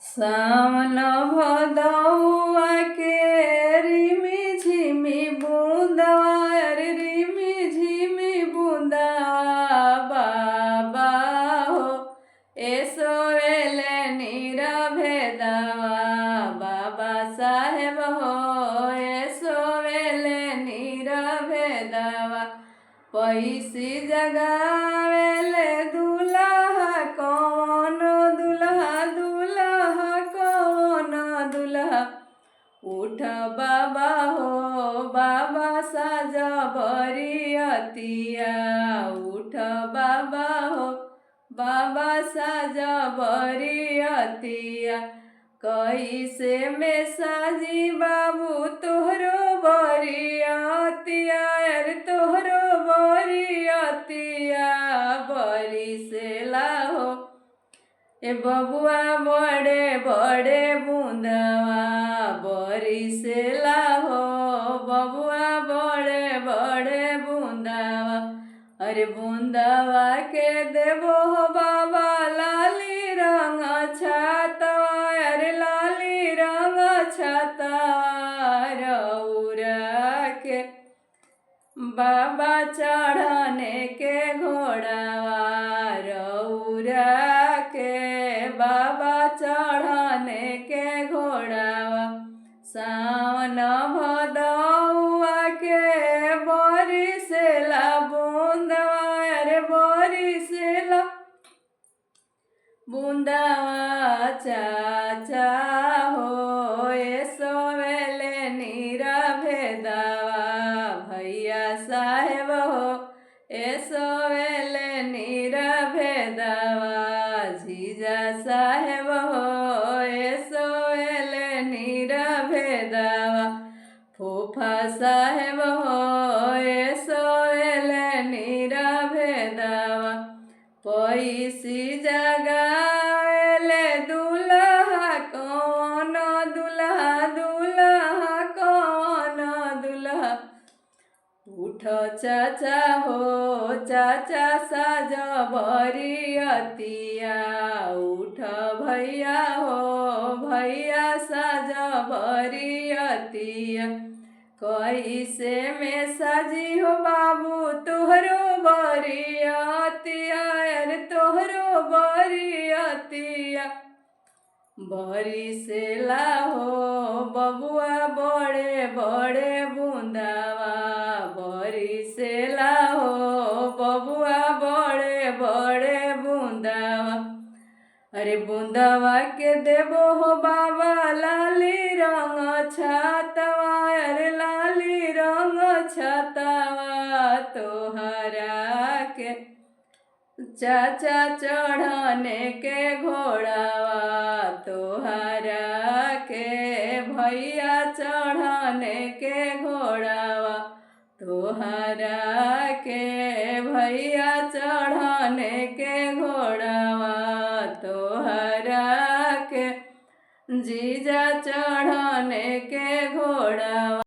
सावन भदौआ के रिमी झिमी बूंदवा रे रिमी झिमी बूंदवा बाबा हो एसोवेले नीरभेदवा बाबा साहेब हो एसोवेले नीरभेदवा पैसी जगावेले दुल्हा कौन दुल्हा दुल्हा कौन दुल्हा उठ बाबा हो बाबा साजा बरियतिया उठ बाबा हो बाबा साजा बरियतिया कैसे में साजी बाबू तोहरो बरियतिया अरे तोहरो बरियतिया बरी से लाहो ए बबुआ बड़े बड़े बूंदवा बरी से लाहो बबुआ बड़े बड़े बूंदवा अरे बूंदवा के देबो बाबा लाली रंग छातवा अरे लाली रंग छातवा रौरा के बाबा चढ़ने के घोड़ावा रौरा के बाबा चढ़ने के घोड़ावा सावन भदौआ के बरिसेला बूंदवा अरे बरिसेला बूंदवा चाचा हो एसोवेले नीरभेदवा भैया साहेब हो एसोवेले नीरभेदवा जीजा साहेब हो एसोवेले नीरभेदवा फूफा साहेब हो एसोवेले नीरभेदवा पैसी जगावेले दुल्हा कौन दुल्हा दुल्हा कौन दुल्हा उठ चाचा हो चाचा साज बरियतिया उठ भैया हो भैया साज बरियतिया कैसे में साजी हो बाबू तोहरो बरियतिया अरे तोहरो बरियतिया बरिसेला हो बबुआ बड़े बड़े बूंदवा बरिसेला हो बबुआ बड़े बड़े बूंदवा अरे बूंदवा के देबो हो बाबा लाली रंग छातवा अरे लाली रंग छातवा तोहरा के चाचा चढ़ने के घोड़ावा तोहरा के भैया चढ़ने के घोड़ावा तोहरा के भैया चढ़ने के घोड़ावा तोहरा के जीजा चढ़ने के घोड़ावा।